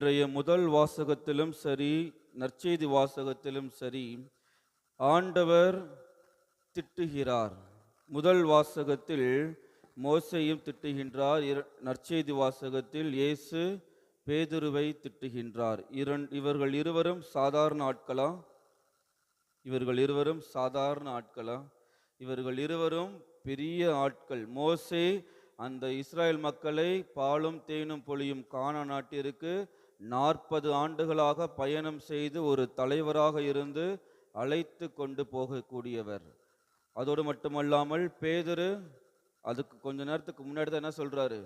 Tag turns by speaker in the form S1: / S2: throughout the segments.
S1: இன்றைய முதல் வாசகத்திலும் சரி, நற்செய்தி வாசகத்திலும் சரி, ஆண்டவர் திட்டுகிறார். முதல் வாசகத்தில் மோசேயும் திட்டுகின்றார். நற்செய்தி வாசகத்தில் இயேசு பேதுருவை திட்டுகின்றார். இவர்கள் இருவரும் சாதாரண ஆட்களா? இவர்கள் இருவரும் பெரிய ஆட்கள். மோசே அந்த இஸ்ராயல் மக்களை பாலும் தேனும் பொழியும் கானான் நாட்டிற்கு 40 ஆண்டுகளாக பயணம் செய்து ஒரு தலைவராக இருந்து அழைத்து கொண்டு போகக்கூடியவர். அதோடு மட்டுமல்லாமல் பேதுரு அதுக்கு கொஞ்ச நேரத்துக்கு முன்னாடி தான் என்ன சொல்றாரு?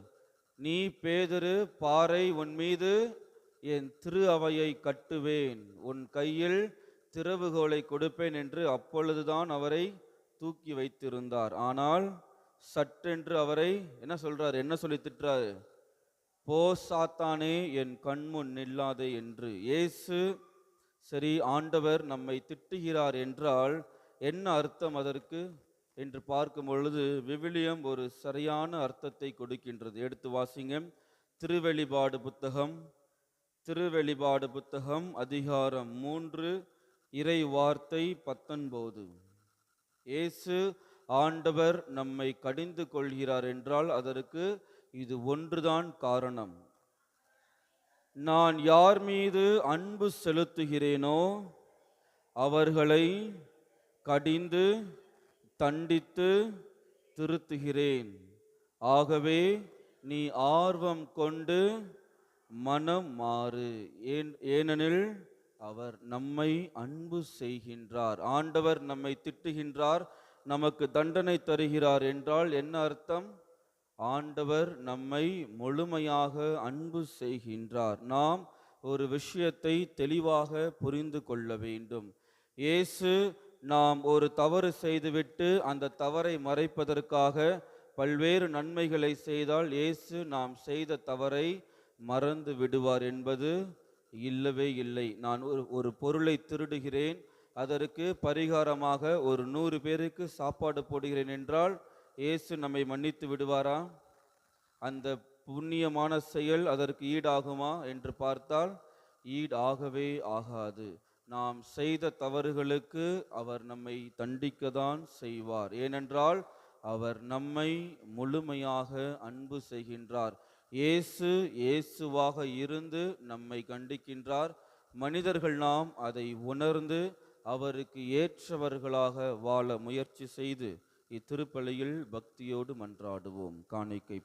S1: நீ பேதுரு, பாறை, உன் மீது என் திரு அவையை கட்டுவேன், உன் கையில் திறவுகோலை கொடுப்பேன் என்று அப்பொழுதுதான் அவரை தூக்கி வைத்திருந்தார். ஆனால் சட்டென்று அவரை என்ன சொல்றாரு? என்ன சொல்லி திட்டுறாரு? போ சாத்தானே, என் கண்முன் நில்லாதே என்று. இயேசு சரி, ஆண்டவர் நம்மை திட்டுகிறார் என்றால் என்ன அர்த்தம் அதற்கு என்று பார்க்கும் பொழுது விவிலியம் ஒரு சரியான அர்த்தத்தை கொடுக்கின்றது. எடுத்து வாசிங்க. திருவெளிபாடு புத்தகம் அதிகாரம் 3 இறை வார்த்தை 19. இயேசு ஆண்டவர் நம்மை கடிந்து கொள்கிறார் என்றால் அதற்கு இது ஒன்றுதான் காரணம். நான் யார் மீது அன்பு செலுத்துகிறேனோ அவர்களை கடிந்து தண்டித்து திருத்துகிறேன். ஆகவே நீ ஆர்வம் கொண்டு மனம் மாறு, ஏனெனில் அவர் நம்மை அன்பு செய்கின்றார். ஆண்டவர் நம்மை திட்டுகின்றார், நமக்கு தண்டனை தருகிறார் என்றால் என்ன அர்த்தம்? ஆண்டவர் நம்மை முழுமையாக அன்பு செய்கின்றார். நாம் ஒரு விஷயத்தை தெளிவாக புரிந்து கொள்ள வேண்டும். இயேசு நாம் ஒரு தவறு செய்துவிட்டு அந்த தவறை மறைப்பதற்காக பல்வேறு நன்மைகளை செய்தால் இயேசு நாம் செய்த தவறை மறந்து விடுவார் என்பது இல்லவே இல்லை. நான் ஒரு பொருளை திருடுகிறேன், அதற்கு பரிகாரமாக ஒரு 100 பேருக்கு சாப்பாடு போடுகிறேன் என்றால் இயேசு நம்மை மன்னித்து விடுவாரா? அந்த புண்ணியமான செயல் அதற்கு ஈடாகுமா என்று பார்த்தால் ஈடாகவே ஆகாது. நாம் செய்த தவறுகளுக்கு அவர் நம்மை தண்டிக்கத்தான் செய்வார். ஏனென்றால் அவர் நம்மை முழுமையாக அன்பு செய்கின்றார். இயேசுவாக இருந்து நம்மை கண்டிக்கின்றார். மனிதர்கள் நாம் அதை உணர்ந்து அவருக்கு ஏற்றவர்களாக வாழ முயற்சி செய்து இத்திருப்பலியில் பக்தியோடு மன்றாடுவோம். காணிக்கை